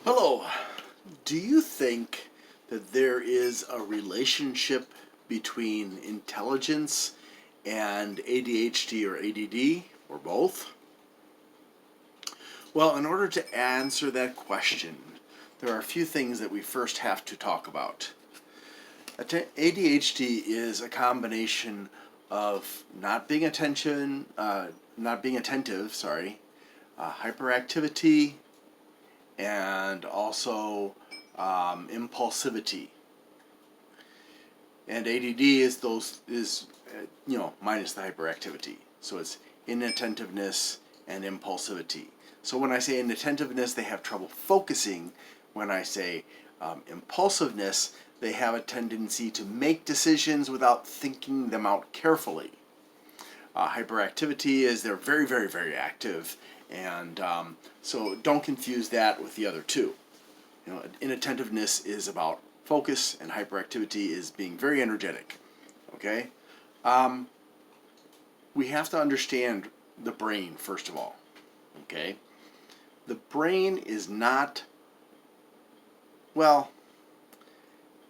Hello. Do you think that there is a relationship between intelligence and ADHD or ADD or both? Well, in order to answer that question, there are a few things that we first have to talk about. ADHD is a combination of not being attentive, hyperactivity, and also impulsivity. And ADD is minus the hyperactivity. So it's inattentiveness and impulsivity. So when I say inattentiveness, they have trouble focusing. When I say impulsiveness, they have a tendency to make decisions without thinking them out carefully. Hyperactivity is they're very, very, very active, and so don't confuse that with the other two. Inattentiveness is about focus, and hyperactivity is being very energetic. Okay, we have to understand the brain first of all. Okay, the brain is not well.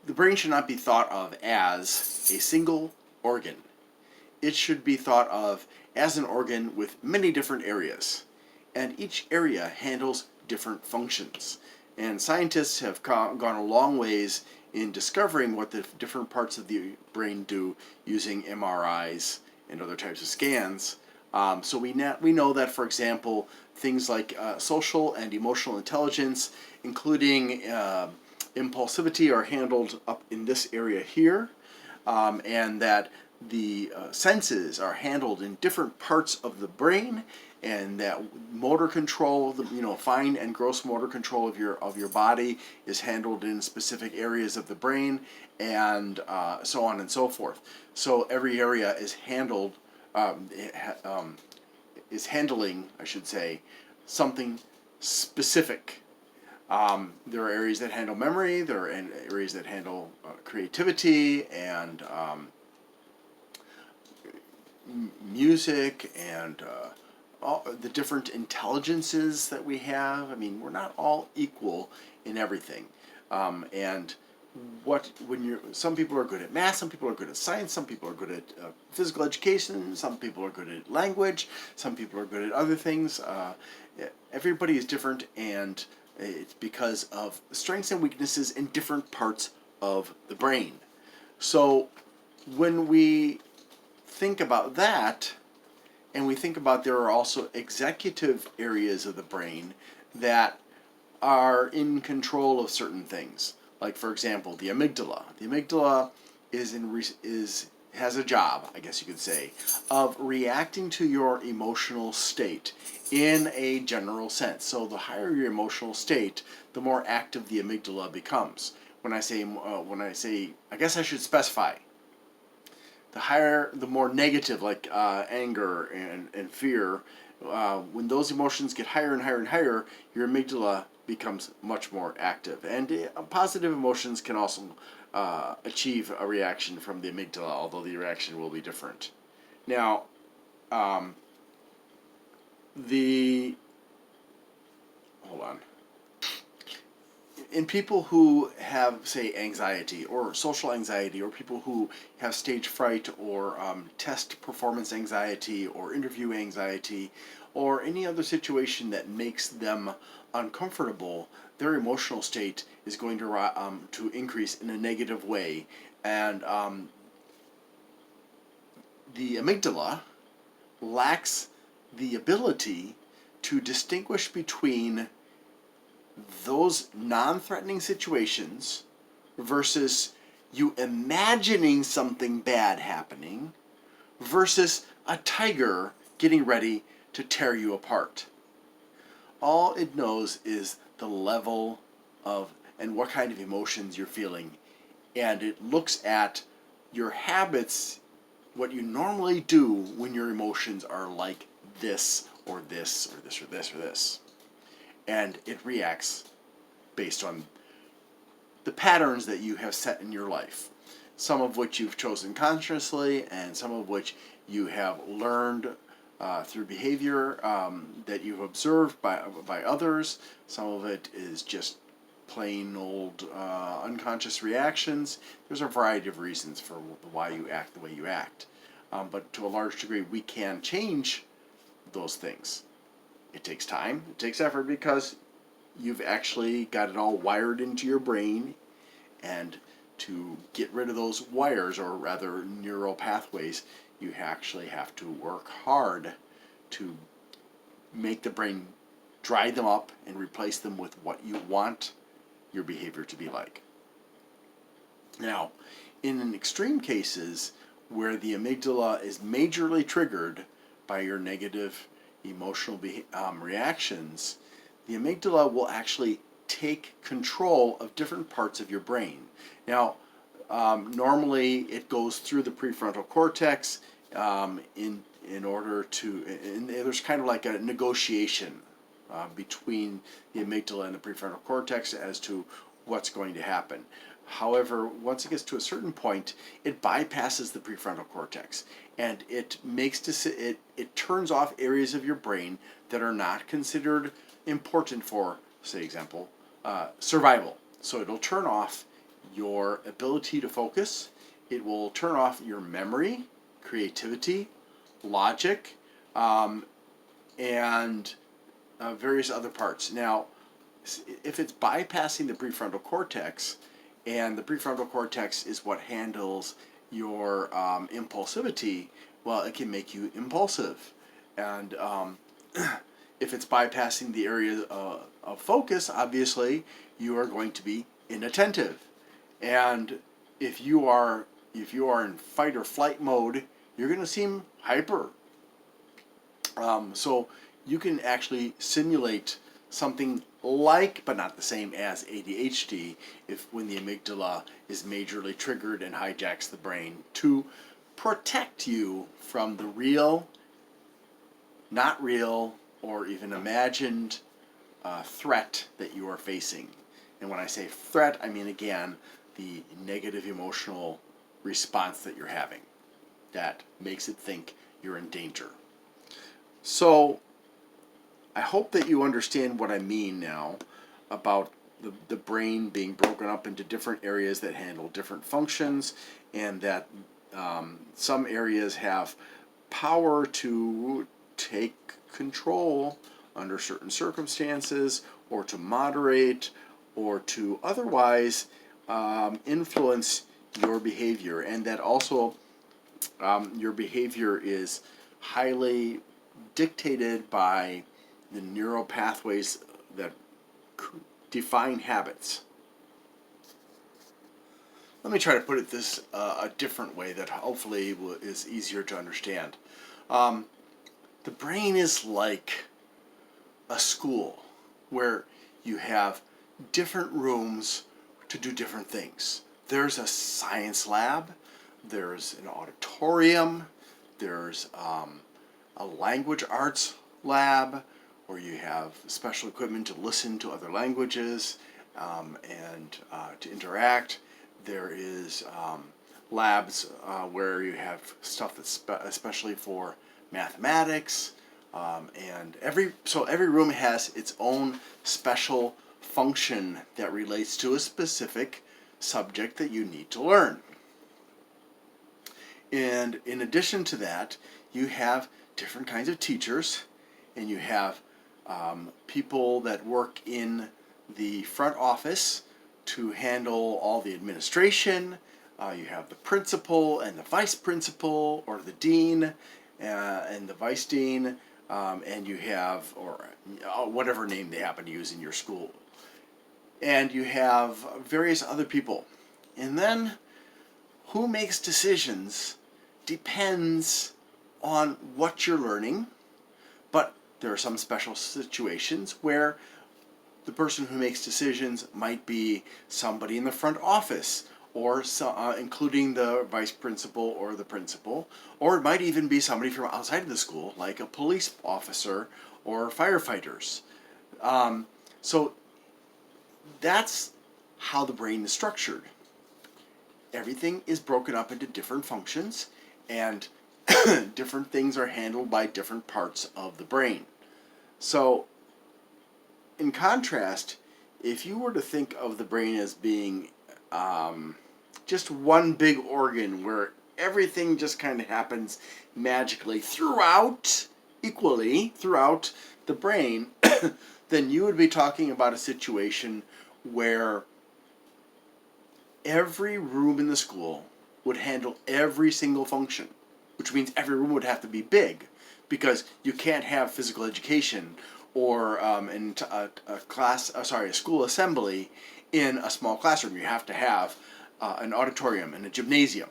The brain should not be thought of as a single organ. It should be thought of as an organ with many different areas, and each area handles different functions. And scientists have gone a long ways in discovering what the different parts of the brain do using MRIs and other types of scans. So we know that, for example, things like social and emotional intelligence, including impulsivity, are handled up in this area here, and that the senses are handled in different parts of the brain, and that motor control, fine and gross motor control of your body is handled in specific areas of the brain, and so on and so forth. So every area is handling, I should say, something specific. There are areas that handle memory. There are areas that handle creativity and music and all the different intelligences that we have. I mean, we're not all equal in everything. And some people are good at math, some people are good at science, some people are good at physical education, some people are good at language, some people are good at other things. Everybody is different, and it's because of strengths and weaknesses in different parts of the brain. So when we think about that, and we think about there are also executive areas of the brain that are in control of certain things. Like, for example, the amygdala. The amygdala has a job, I guess you could say, of reacting to your emotional state in a general sense. So the higher your emotional state, the more active the amygdala becomes. When I say, I guess I should specify. The more negative, like anger and fear, when those emotions get higher and higher and higher, your amygdala becomes much more active. And positive emotions can also achieve a reaction from the amygdala, although the reaction will be different. Now, hold on. In people who have, say, anxiety or social anxiety, or people who have stage fright or test performance anxiety or interview anxiety, or any other situation that makes them uncomfortable, their emotional state is going to increase in a negative way. And the amygdala lacks the ability to distinguish between those non-threatening situations versus you imagining something bad happening versus a tiger getting ready to tear you apart. All it knows is the level of and what kind of emotions you're feeling, and it looks at your habits, what you normally do when your emotions are like this or this or this or this or this. And it reacts based on the patterns that you have set in your life, some of which you've chosen consciously, and some of which you have learned through behavior that you've observed by others. Some of it is just plain old unconscious reactions. There's a variety of reasons for why you act the way you act. But to a large degree, we can change those things. It takes time, it takes effort, because you've actually got it all wired into your brain, and to get rid of those wires, or rather neural pathways, you actually have to work hard to make the brain dry them up and replace them with what you want your behavior to be like. Now, in extreme cases where the amygdala is majorly triggered by your negative emotional reactions, the amygdala will actually take control of different parts of your brain. Now, normally it goes through the prefrontal cortex in order to, and there's kind of like a negotiation between the amygdala and the prefrontal cortex as to what's going to happen. However, once it gets to a certain point, it bypasses the prefrontal cortex, and it turns off areas of your brain that are not considered important for, say, example, survival. So it'll turn off your ability to focus. It will turn off your memory, creativity, logic, and various other parts. Now, if it's bypassing the prefrontal cortex, and the prefrontal cortex is what handles your impulsivity, well, it can make you impulsive. And if it's bypassing the area of focus, obviously, you are going to be inattentive. And if you are in fight or flight mode, you're going to seem hyper. So you can actually simulate something like, but not the same as, ADHD, when the amygdala is majorly triggered and hijacks the brain to protect you from the real, not real, or even imagined threat that you are facing. And when I say threat, I mean, again, the negative emotional response that you're having that makes it think you're in danger. So I hope that you understand what I mean now about the brain being broken up into different areas that handle different functions, and that some areas have power to take control under certain circumstances, or to moderate, or to otherwise influence your behavior, and that also your behavior is highly dictated by the neural pathways that define habits. Let me try to put it this a different way that hopefully is easier to understand. The brain is like a school where you have different rooms to do different things. There's a science lab, there's an auditorium, there's a language arts lab, where you have special equipment to listen to other languages and to interact. There is labs where you have stuff that's especially for mathematics, and every room has its own special function that relates to a specific subject that you need to learn. And in addition to that, you have different kinds of teachers, and you have people that work in the front office to handle all the administration. You have the principal and the vice principal, or the dean and the vice dean, and you have, or whatever name they happen to use in your school. And you have various other people. And then who makes decisions depends on what you're learning, but there are some special situations where the person who makes decisions might be somebody in the front office, or including the vice principal or the principal, or it might even be somebody from outside of the school, like a police officer or firefighters. So that's how the brain is structured. Everything is broken up into different functions, and different things are handled by different parts of the brain. So, in contrast, if you were to think of the brain as being just one big organ where everything just kind of happens magically equally throughout the brain, then you would be talking about a situation where every room in the school would handle every single function, which means every room would have to be big, because you can't have physical education or a school assembly in a small classroom. You have to have an auditorium and a gymnasium.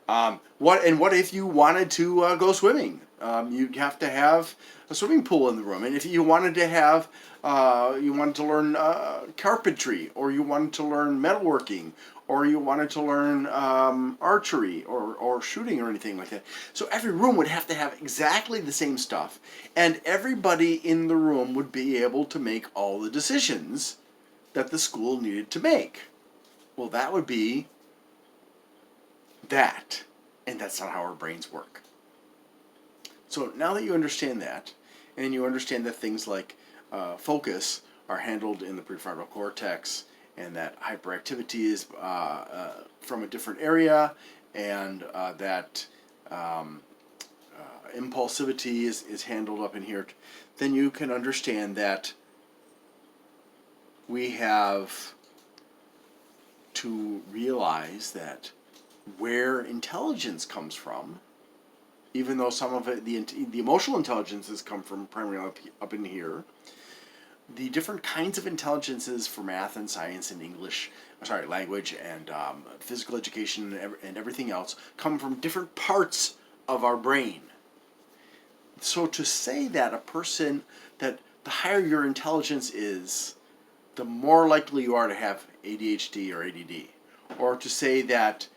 What if you wanted to go swimming? You'd have to have a swimming pool in the room. And if you wanted to have, you wanted to learn carpentry, or you wanted to learn metalworking, or you wanted to learn archery or shooting or anything like that. So every room would have to have exactly the same stuff, and everybody in the room would be able to make all the decisions that the school needed to make. Well, that would be that, and that's not how our brains work. So now that you understand that, and you understand that things like focus are handled in the prefrontal cortex, and that hyperactivity is from a different area, and that impulsivity is handled up in here, then you can understand that we have to realize that where intelligence comes from, even though some of it, the emotional intelligences come from primarily up in here, the different kinds of intelligences for math and science and language and physical education and everything else come from different parts of our brain. So to say that that the higher your intelligence is, the more likely you are to have ADHD or ADD, or to say that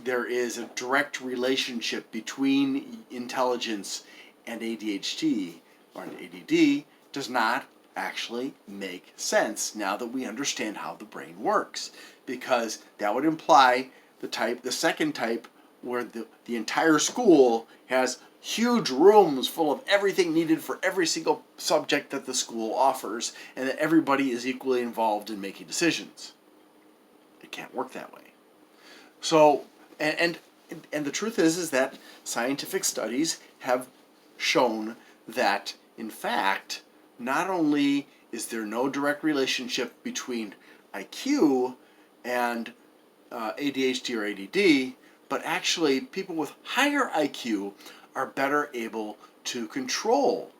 there is a direct relationship between intelligence and ADHD or ADD does not actually make sense now that we understand how the brain works, because that would imply the second type, where the entire school has huge rooms full of everything needed for every single subject that the school offers, and that everybody is equally involved in making decisions. It can't work that way. So, and the truth is that scientific studies have shown that, in fact, not only is there no direct relationship between IQ and ADHD or ADD, but actually people with higher IQ are better able to control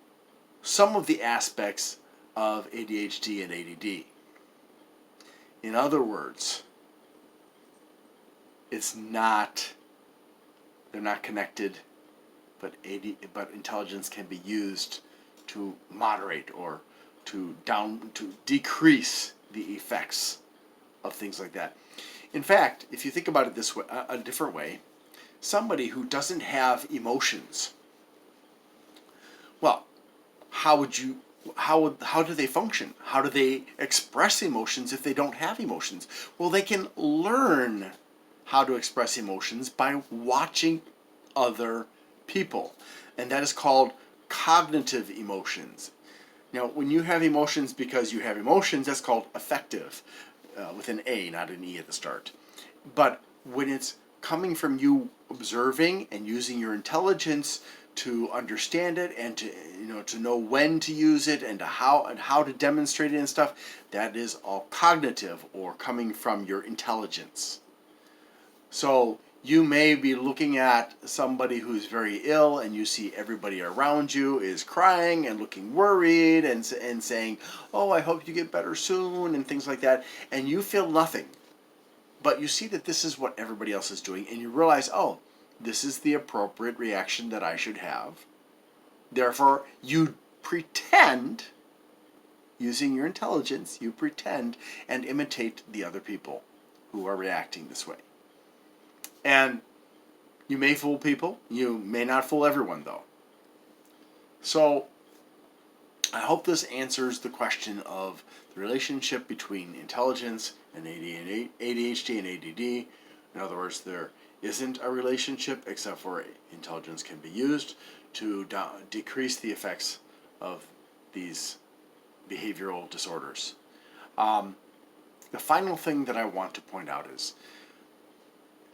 some of the aspects of ADHD and ADD. In other words, they're not connected, but intelligence can be used to moderate or to decrease the effects of things like that. In fact, if you think about it this way, a different way, somebody who doesn't have emotions, well, how do they function? How do they express emotions if they don't have emotions? Well, they can learn how to express emotions by watching other people, and that is called cognitive emotions. Now, when you have emotions because you have emotions, that's called affective, with an A, not an E at the start. But when it's coming from you observing and using your intelligence to understand it and to know when to use it and how to demonstrate it and stuff, that is all cognitive, or coming from your intelligence. So you may be looking at somebody who's very ill, and you see everybody around you is crying and looking worried and saying, "Oh, I hope you get better soon," and things like that, and you feel nothing. But you see that this is what everybody else is doing, and you realize, oh, this is the appropriate reaction that I should have. Therefore, you pretend, using your intelligence, you pretend and imitate the other people who are reacting this way. And you may fool people. You may not fool everyone, though. So I hope this answers the question of the relationship between intelligence and ADHD and ADD. In other words, there isn't a relationship, except for intelligence can be used to decrease the effects of these behavioral disorders. the final thing that I want to point out is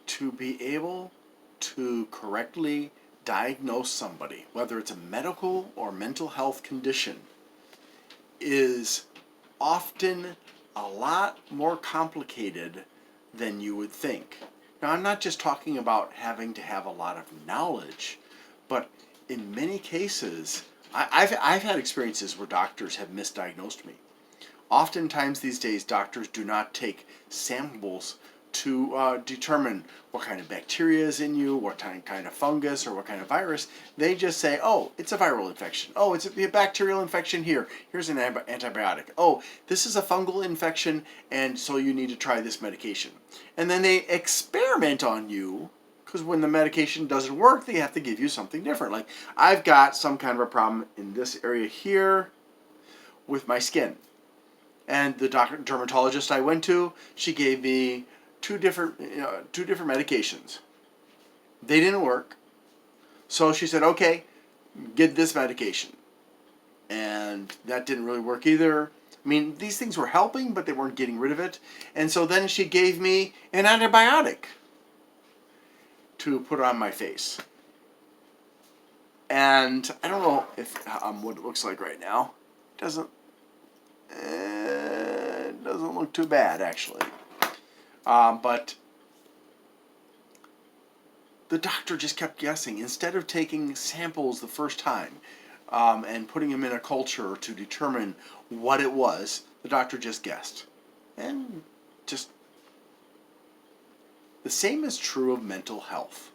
to be able to correctly diagnose somebody, whether it's a medical or mental health condition, is often a lot more complicated than you would think. Now, I'm not just talking about having to have a lot of knowledge, but in many cases, I've had experiences where doctors have misdiagnosed me. Oftentimes these days, doctors do not take samples to determine what kind of bacteria is in you, what kind of fungus, or what kind of virus. They just say, oh, it's a viral infection. Oh, it's a bacterial infection here. Here's an antibiotic. Oh, this is a fungal infection, and so you need to try this medication. And then they experiment on you, because when the medication doesn't work, they have to give you something different. Like, I've got some kind of a problem in this area here with my skin. And the dermatologist I went to, she gave me two different medications. They didn't work. So she said, okay, get this medication. And that didn't really work either. I mean, these things were helping, but they weren't getting rid of it. And so then she gave me an antibiotic to put on my face. And I don't know if what it looks like right now. It doesn't look too bad, actually. But the doctor just kept guessing. Instead of taking samples the first time and putting them in a culture to determine what it was, the doctor just guessed. And just the same is true of mental health.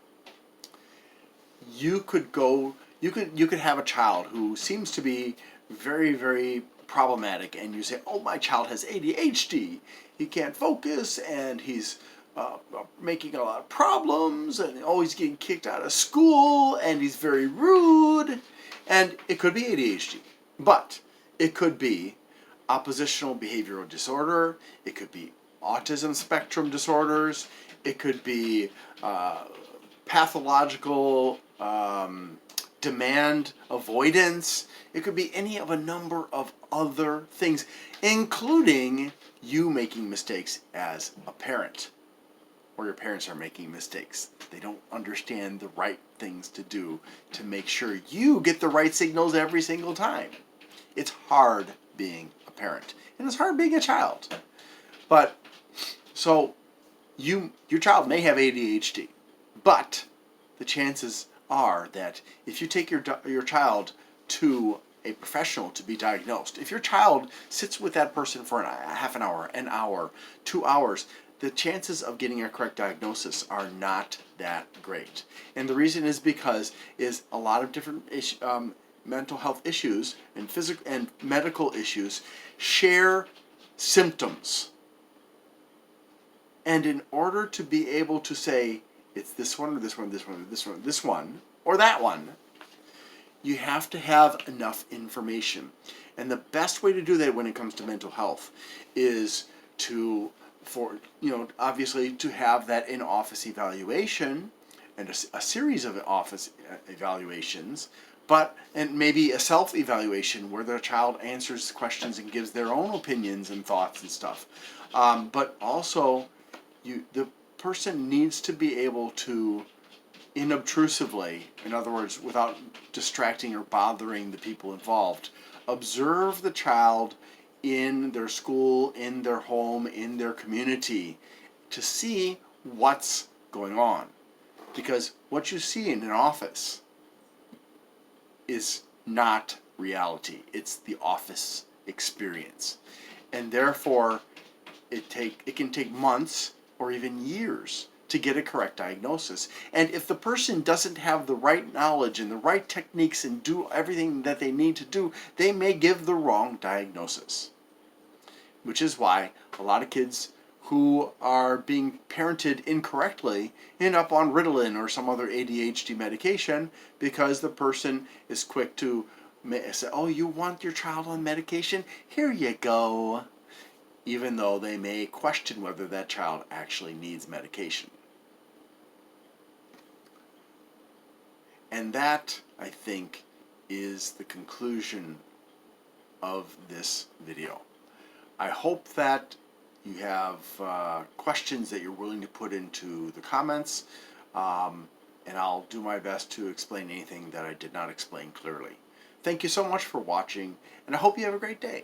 You could have a child who seems to be very, very problematic, and you say, oh, my child has ADHD. He can't focus, and he's making a lot of problems, and always getting kicked out of school, and he's very rude. And it could be ADHD, but it could be oppositional behavioral disorder. It could be autism spectrum disorders. It could be pathological demand avoidance. It could be any of a number of other things, including you making mistakes as a parent, or your parents are making mistakes. They don't understand the right things to do to make sure you get the right signals every single time. It's hard being a parent, and it's hard being a child. But so your child may have ADHD, but the chances are that if you take your child to a professional to be diagnosed, if your child sits with that person for a half an hour, 2 hours, the chances of getting a correct diagnosis are not that great. And the reason is because a lot of different mental health issues and physical and medical issues share symptoms. And in order to be able to say it's this one or this one, this one or this one, this one or that one, you have to have enough information. And the best way to do that when it comes to mental health is obviously to have that in-office evaluation and a series of office evaluations, and maybe a self-evaluation where the child answers questions and gives their own opinions and thoughts and stuff. But also, the person needs to be able to inobtrusively, in other words, without distracting or bothering the people involved, observe the child in their school, in their home, in their community, to see what's going on. Because what you see in an office is not reality. It's the office experience. And therefore, it can take months or even years to get a correct diagnosis. And if the person doesn't have the right knowledge and the right techniques and do everything that they need to do, they may give the wrong diagnosis. Which is why a lot of kids who are being parented incorrectly end up on Ritalin or some other ADHD medication, because the person is quick to say, oh, you want your child on medication? Here you go. Even though they may question whether that child actually needs medication. And that, I think, is the conclusion of this video. I hope that you have questions that you're willing to put into the comments, and I'll do my best to explain anything that I did not explain clearly. Thank you so much for watching, and I hope you have a great day.